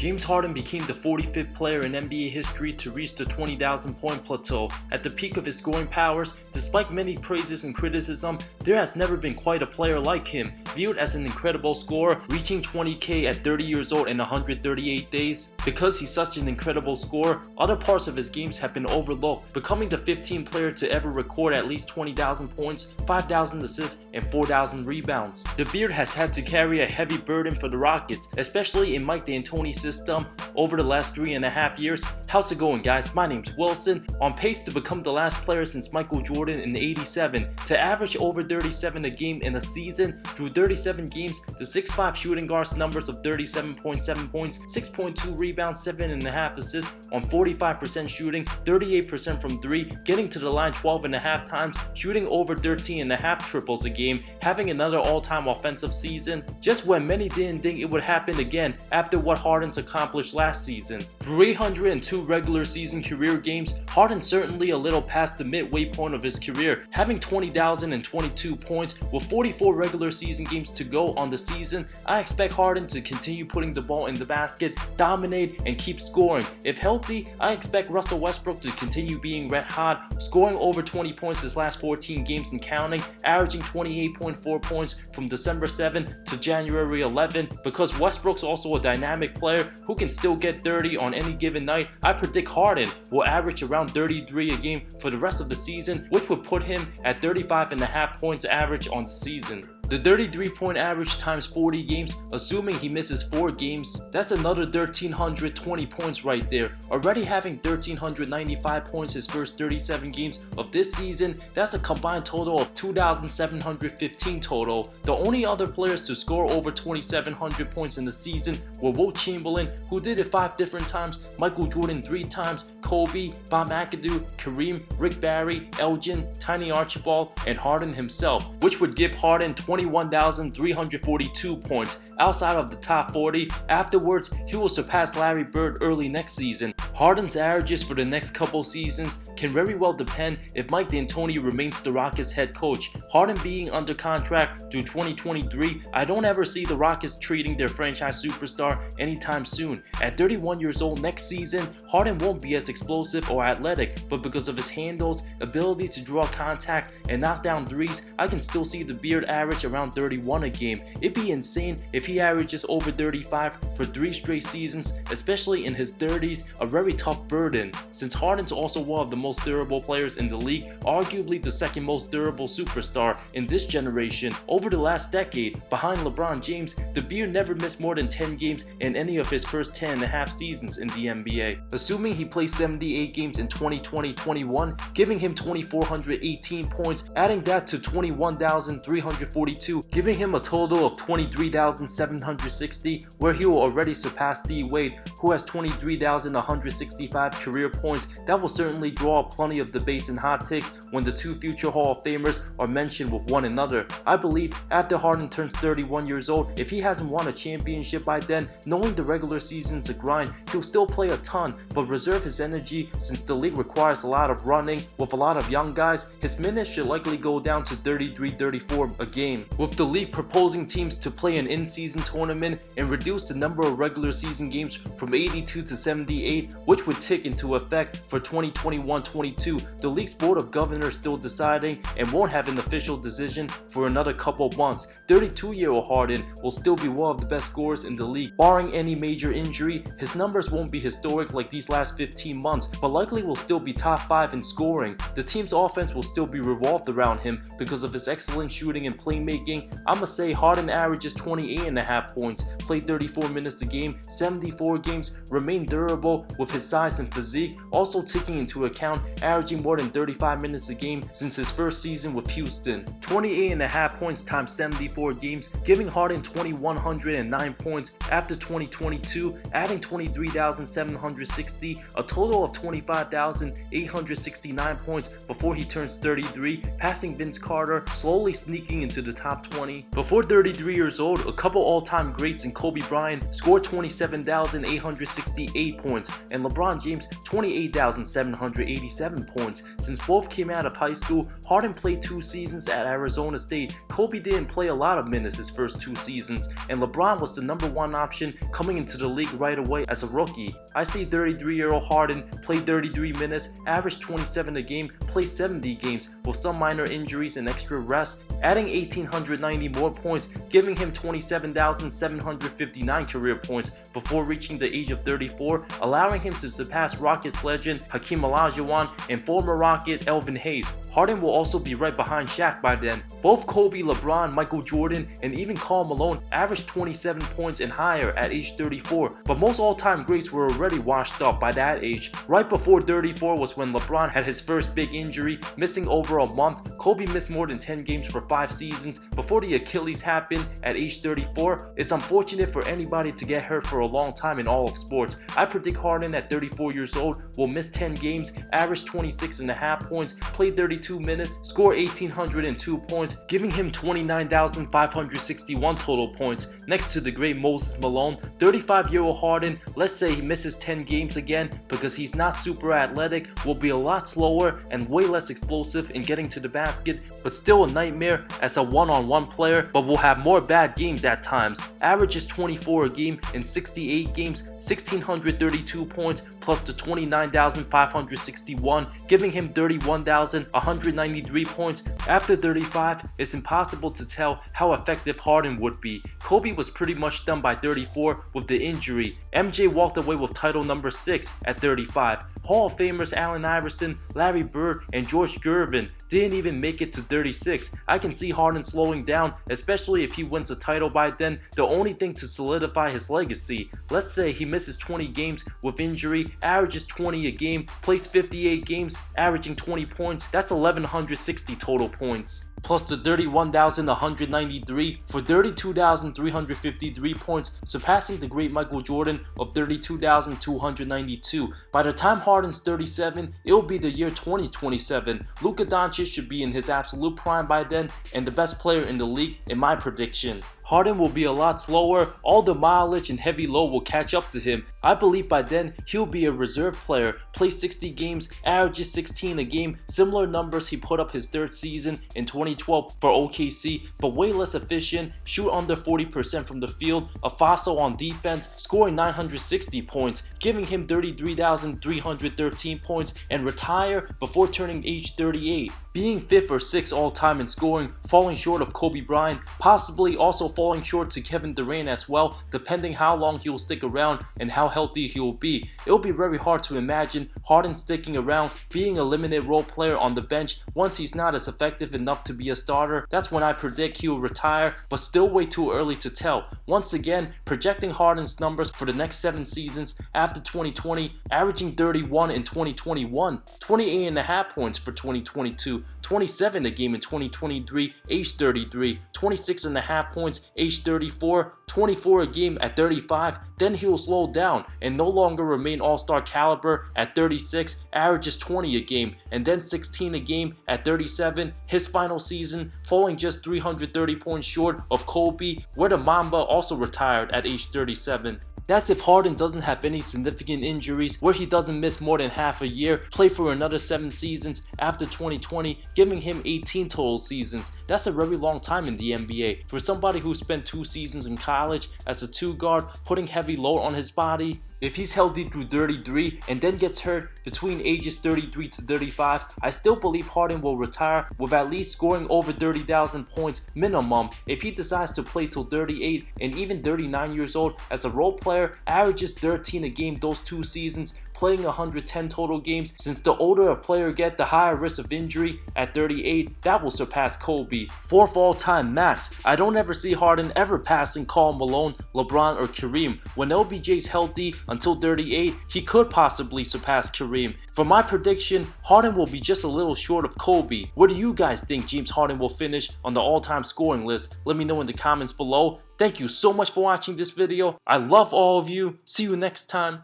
James Harden became the 45th player in NBA history to reach the 20,000 point plateau. At the peak of his scoring powers, despite many praises and criticism, there has never been quite a player like him. Viewed as an incredible scorer, reaching 20K at 30 years old in 138 days. Because he's such an incredible scorer, other parts of his games have been overlooked, becoming the 15th player to ever record at least 20,000 points, 5,000 assists, and 4,000 rebounds. The Beard has had to carry a heavy burden for the Rockets, especially in Mike D'Antoni's system over the last 3.5 years. How's it going, guys? My name's Wilson, on pace to become the last player since Michael Jordan in '87 to average over 37 a game in a season. Through 37 games, the 6'5" shooting guard's numbers of 37.7 points, 6.2 rebounds, 7.5 assists on 45% shooting, 38% from 3, getting to the line 12.5 times, shooting over 13.5 triples a game, having another all-time offensive season, just when many didn't think it would happen again after what Harden's accomplished last season. Through 802 regular season career games, Harden certainly a little past the midway point of his career, having 20,022 points with 44 regular season games to go on the season. I expect Harden to continue putting the ball in the basket, dominate, and keep scoring. If healthy, I expect Russell Westbrook to continue being red hot, scoring over 20 points his last 14 games and counting, averaging 28.4 points from December 7 to January 11. Because Westbrook's also a dynamic player who can still get 30 on any given night, I predict Harden will average around 33 a game for the rest of the season, which would put him at 35.5 points average on the season. The 33-point average times 40 games, assuming he misses 4 games, that's another 1,320 points right there. Already having 1,395 points his first 37 games of this season, that's a combined total of 2,715 total. The only other players to score over 2,700 points in the season were Wilt Chamberlain, who did it 5 different times, Michael Jordan 3 times, Kobe, Bob McAdoo, Kareem, Rick Barry, Elgin, Tiny Archibald, and Harden himself, which would give Harden 21,342 points outside of the top 40. Afterwards, he will surpass Larry Bird early next season. Harden's averages for the next couple seasons can very well depend if Mike D'Antoni remains the Rockets head coach. Harden being under contract through 2023, I don't ever see the Rockets trading their franchise superstar anytime soon. At 31 years old next season, Harden won't be as explosive or athletic, but because of his handles, ability to draw contact, and knock down threes, I can still see the Beard average around 31 a game. It'd be insane if he averages over 35 for 3 straight seasons, especially in his 30s, a very tough burden. Since Harden's also one of the most durable players in the league, arguably the second most durable superstar in this generation, over the last decade, behind LeBron James, the Beard never missed more than 10 games in any of his first 10.5 seasons in the NBA. Assuming he plays 78 games in 2020-21, giving him 2,418 points, adding that to 21,342, giving him a total of 23,760, where he will already surpass D. Wade, who has 23,165 career points. That will certainly draw up plenty of debates and hot takes when the 2 future Hall of Famers are mentioned with one another. I believe after Harden turns 31 years old, if he hasn't won a championship by then, knowing the regular season's a grind, he'll still play a ton, but reserve his energy since the league requires a lot of running. With a lot of young guys, his minutes should likely go down to 33-34 a game. With the league proposing teams to play an in-season tournament and reduce the number of regular season games from 82 to 78, which would take into effect for 2021-22, the league's board of governors still deciding and won't have an official decision for another couple months. 32-year-old Harden will still be one of the best scorers in the league. Barring any major injury, his numbers won't be historic like these last 15 months, but likely will still be top 5 in scoring. The team's offense will still be revolved around him because of his excellent shooting and playmaking. I'ma say Harden averages 28.5 points, played 34 minutes a game, 74 games, remain durable with his size and physique, also taking into account averaging more than 35 minutes a game since his first season with Houston. 28.5 points times 74 games, giving Harden 2,109 points after 2022, adding 23,760, a total of 25,869 points before he turns 33, passing Vince Carter, slowly sneaking into the top 20. Before 33 years old, a couple all-time greats in Kobe Bryant scored 27,868 points, and LeBron James 28,787 points. Since both came out of high school, Harden played 2 seasons at Arizona State. Kobe didn't play a lot of minutes his first 2 seasons, and LeBron was the #1 option coming into the league right away as a rookie. I see 33-year-old Harden play 33 minutes, average 27 a game, play 70 games with some minor injuries and extra rest, adding 1,890 more points, giving him 27,759 career points before reaching the age of 34, allowing him to surpass Rockets legend Hakeem Olajuwon and former Rocket Elvin Hayes. Harden will also be right behind Shaq by then. Both Kobe, LeBron, Michael Jordan, and even Karl Malone averaged 27 points and higher at age 34, but most all-time greats were already washed up by that age. Right before 34 was when LeBron had his first big injury, missing over a month. Kobe missed more than 10 games for 5 seasons before the Achilles happened at age 34. It's unfortunate for anybody to get hurt for a long time in all of sports. I predict Harden at 34 years old will miss 10 games, average 26.5 points, play 32 minutes, score 1,802 points, giving him 29,561 total points, next to the great Moses Malone. 35-year-old Harden, let's say he misses 10 games again because he's not super athletic, will be a lot slower and way less explosive in getting to the basket, but still a nightmare as a one-on-one player, but will have more bad games at times. Averages 24 a game in 68 games, 1,632 points plus the 29,561, giving him 31,193 points. After 35, it's impossible to tell how effective Harden would be. Kobe was pretty much done by 34 with the injury. MJ walked away with title number 6 at 35. Hall of Famers Allen Iverson, Larry Bird, and George Gervin didn't even make it to 36. I can see Harden slowing down, especially if he wins a title by then. The only thing to solidify his legacy. Let's say he misses 20 games with injury, averages 20 a game, plays 58 games, averaging 20 points. That's 1,160 total points, plus the 31,193 for 32,353 points, surpassing the great Michael Jordan of 32,292. By the time Harden's 37, it'll be the year 2027. Luka Doncic should be in his absolute prime by then and the best player in the league in my prediction. Harden will be a lot slower, all the mileage and heavy load will catch up to him. I believe by then he'll be a reserve player, play 60 games, averages 16 a game, similar numbers he put up his 3rd season in 2012 for OKC, but way less efficient, shoot under 40% from the field, a fossil on defense, scoring 960 points, giving him 33,313 points, and retire before turning age 38. Being 5th or 6th all-time in scoring, falling short of Kobe Bryant, possibly also falling short to Kevin Durant as well, depending how long he'll stick around and how healthy he'll be. It'll be very hard to imagine Harden sticking around, being a limited role player on the bench once he's not as effective enough to be a starter. That's when I predict he'll retire, but still way too early to tell. Once again, projecting Harden's numbers for the next 7 seasons after 2020, averaging 31 in 2021, 28.5 points for 2022, 27 a game in 2023, age 33, 26.5 points, age 34, 24 a game at 35, then he'll slow down and no longer remain all-star caliber at 36, averages 20 a game, and then 16 a game at 37, his final season falling just 330 points short of Kobe, where the Mamba also retired at age 37. That's if Harden doesn't have any significant injuries, where he doesn't miss more than half a year, play for another 7 seasons after 2020, giving him 18 total seasons. That's a very long time in the NBA. For somebody who spent 2 seasons in college as a 2 guard, putting heavy load on his body, if he's healthy through 33 and then gets hurt between ages 33 to 35, I still believe Harden will retire with at least scoring over 30,000 points minimum. If he decides to play till 38 and even 39 years old as a role player, averages 13 a game those 2 seasons, playing 110 total games. Since the older a player gets, the higher risk of injury. At 38, that will surpass Kobe. 4th all-time max. I don't ever see Harden ever passing Karl Malone, LeBron, or Kareem. When LBJ's healthy until 38, he could possibly surpass Kareem. For my prediction, Harden will be just a little short of Kobe. Where do you guys think James Harden will finish on the all-time scoring list? Let me know in the comments below. Thank you so much for watching this video. I love all of you. See you next time.